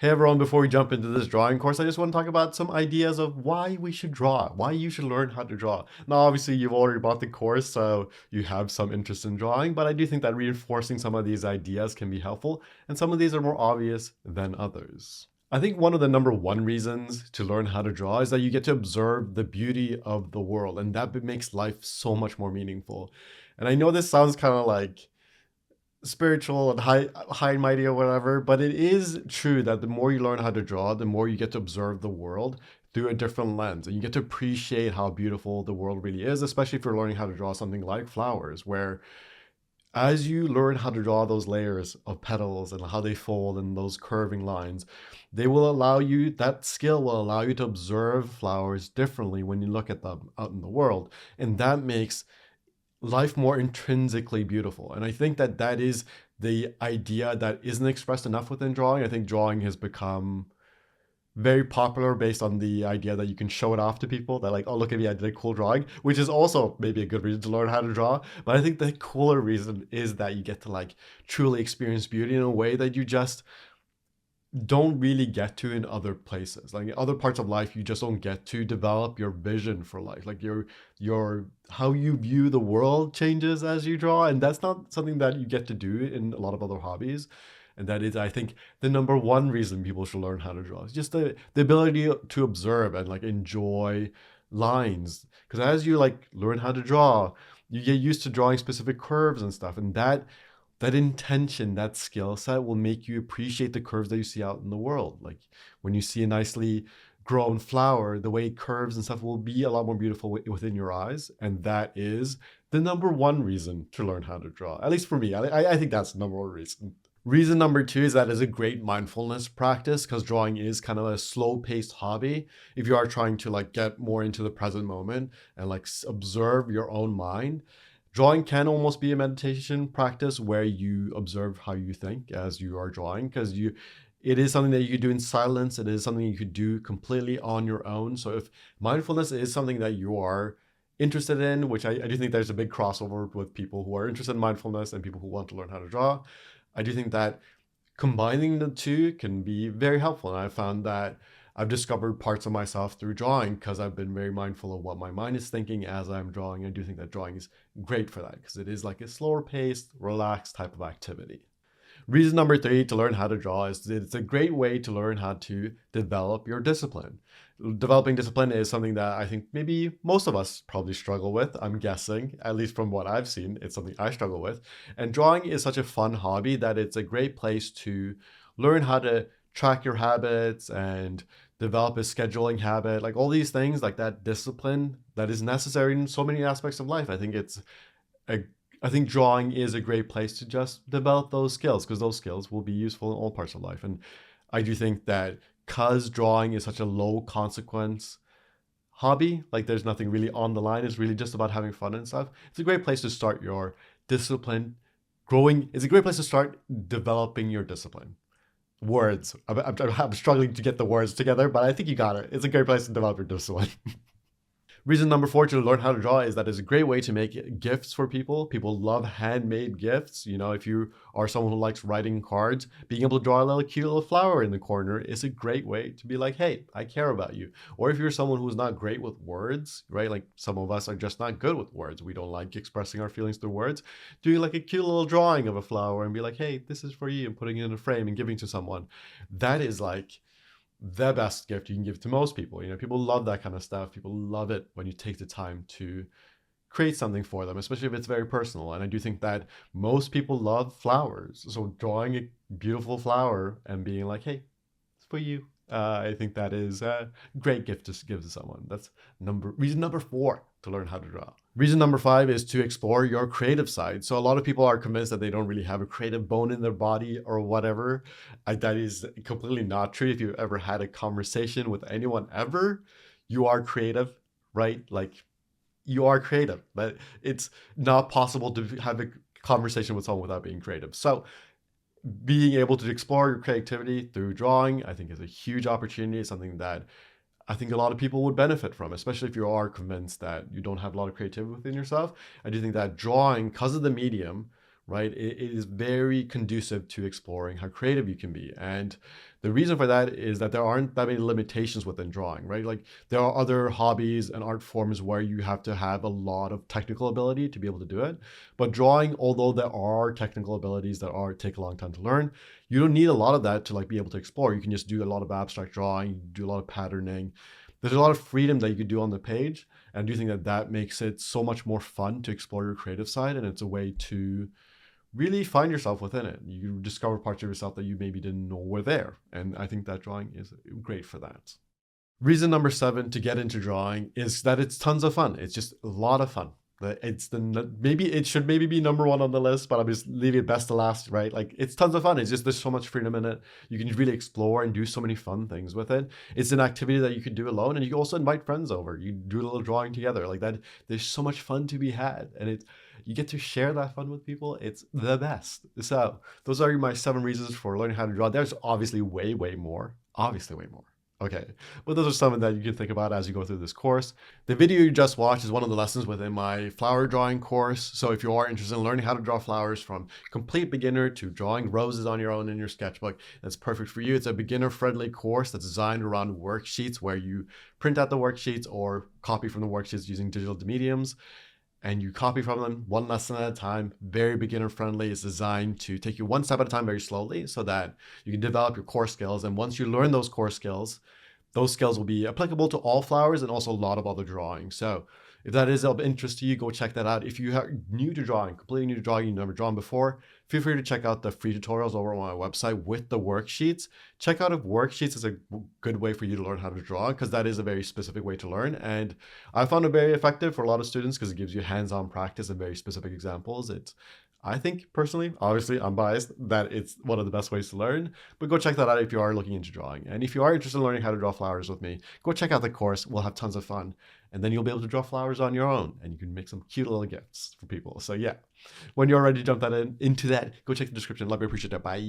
Hey everyone, before we jump into this drawing course, I just want to talk about some ideas of why we should draw, why you should learn how to draw. Now, obviously, you've already bought the course, so you have some interest in drawing, but I do think that reinforcing some of these ideas can be helpful, and some of these are more obvious than others. I think one of the number one reasons to learn how to draw is that you get to observe the beauty of the world, and that makes life so much more meaningful. And I know this sounds kind of like spiritual and high and mighty or whatever, but it is true that the more you learn how to draw, the more you get to observe the world through a different lens, and you get to appreciate how beautiful the world really is, especially if you're learning how to draw something like flowers, where as you learn how to draw those layers of petals and how they fold and those curving lines, they will allow you, that skill will allow you to observe flowers differently when you look at them out in the world, and that makes life more intrinsically beautiful. And I think that that is the idea that isn't expressed enough within drawing. I think drawing has become very popular based on the idea that you can show it off to people, that like, oh, look at me, I did a cool drawing, which is also maybe a good reason to learn how to draw. But I think the cooler reason is that you get to like truly experience beauty in a way that you just don't really get to in other places. Like in other parts of life, you just don't get to develop your vision for life. Like your how you view the world changes as you draw, and that's not something that you get to do in a lot of other hobbies. And that is, I think, the number one reason people should learn how to draw. It's just the ability to observe and like enjoy lines. Because as you like learn how to draw, you get used to drawing specific curves and stuff, and that intention, that skill set will make you appreciate the curves that you see out in the world. Like when you see a nicely grown flower, the way it curves and stuff will be a lot more beautiful within your eyes. And that is the number one reason to learn how to draw. At least for me, I think that's the number one reason. Reason number two is that it's a great mindfulness practice because drawing is kind of a slow paced hobby. If you are trying to like get more into the present moment and like observe your own mind, drawing can almost be a meditation practice where you observe how you think as you are drawing, because it is something that you could do in silence. It is something you could do completely on your own. So if mindfulness is something that you are interested in, which I do think there's a big crossover with people who are interested in mindfulness and people who want to learn how to draw, I do think that combining the two can be very helpful. And I found that I've discovered parts of myself through drawing because I've been very mindful of what my mind is thinking as I'm drawing. I do think that drawing is great for that because it is like a slower paced, relaxed type of activity. Reason number three to learn how to draw is it's a great way to learn how to develop your discipline. Developing discipline is something that I think maybe most of us probably struggle with. I'm guessing, at least from what I've seen, it's something I struggle with. And drawing is such a fun hobby that it's a great place to learn how to track your habits and develop a scheduling habit, like all these things, like that discipline that is necessary in so many aspects of life. A, I think drawing is a great place to just develop those skills because those skills will be useful in all parts of life. And I do think that because drawing is such a low consequence hobby, like there's nothing really on the line, it's really just about having fun and stuff. It's a great place to start your discipline growing. It's a great place to start developing your discipline. Words. I'm struggling to get the words together, but I think you got it. It's a great place to develop your discipline. Reason number four to learn how to draw is that it's a great way to make gifts for people. People love handmade gifts. You know, if you are someone who likes writing cards, being able to draw a little cute little flower in the corner is a great way to be like, hey, I care about you. Or if you're someone who's not great with words, right? Like some of us are just not good with words. We don't like expressing our feelings through words. Doing like a cute little drawing of a flower and be like, hey, this is for you, and putting it in a frame and giving to someone. That is like the best gift you can give to most people. You know, people love that kind of stuff. People love it when you take the time to create something for them, especially if it's very personal. And I do think that most people love flowers. So drawing a beautiful flower and being like, hey, it's for you. I think that is a great gift to give to someone. That's reason number four to learn how to draw. Reason number five is to explore your creative side. So a lot of people are convinced that they don't really have a creative bone in their body or whatever. That is completely not true. If you've ever had a conversation with anyone ever, you are creative, right? Like you are creative, but it's not possible to have a conversation with someone without being creative. So being able to explore your creativity through drawing, I think is a huge opportunity. It's something that I think a lot of people would benefit from, especially if you are convinced that you don't have a lot of creativity within yourself. I do think that drawing, because of the medium, right? It is very conducive to exploring how creative you can be. And the reason for that is that there aren't that many limitations within drawing, right? Like there are other hobbies and art forms where you have to have a lot of technical ability to be able to do it. But drawing, although there are technical abilities that are take a long time to learn, you don't need a lot of that to like be able to explore. You can just do a lot of abstract drawing, do a lot of patterning. There's a lot of freedom that you could do on the page. And I do think that that makes it so much more fun to explore your creative side. And it's a way to really find yourself within it. You discover parts of yourself that you maybe didn't know were there. And I think that drawing is great for that. Reason number 7 to get into drawing is that it's tons of fun. It's just a lot of fun. It's maybe it should maybe be number 1 on the list, but I'm just leaving it best to last, right? Like it's tons of fun. It's just there's so much freedom in it. You can really explore and do so many fun things with it. It's an activity that you can do alone, and you can also invite friends over. You do a little drawing together like that. There's so much fun to be had, and you get to share that fun with people. It's the best. So those are my 7 reasons for learning how to draw. There's obviously way more. Obviously way more. Okay, but those are some that you can think about as you go through this course. The video you just watched is one of the lessons within my flower drawing course. So if you are interested in learning how to draw flowers from complete beginner to drawing roses on your own in your sketchbook, that's perfect for you. It's a beginner-friendly course that's designed around worksheets where you print out the worksheets or copy from the worksheets using digital mediums, and you copy from them one lesson at a time. Very beginner friendly. It's designed to take you one step at a time very slowly so that you can develop your core skills. And once you learn those core skills, those skills will be applicable to all flowers and also a lot of other drawing. So if that is of interest to you, go check that out. If you are new to drawing, completely new to drawing, you've never drawn before, feel free to check out the free tutorials over on my website with the worksheets. Check out if worksheets is a good way for you to learn how to draw, because that is a very specific way to learn. And I found it very effective for a lot of students because it gives you hands-on practice and very specific examples. I think personally, obviously I'm biased, that it's one of the best ways to learn, but go check that out if you are looking into drawing. And if you are interested in learning how to draw flowers with me, go check out the course. We'll have tons of fun. And then you'll be able to draw flowers on your own, and you can make some cute little gifts for people. So yeah, when you're ready to jump into that, go check the description. Love you, appreciate it. Bye.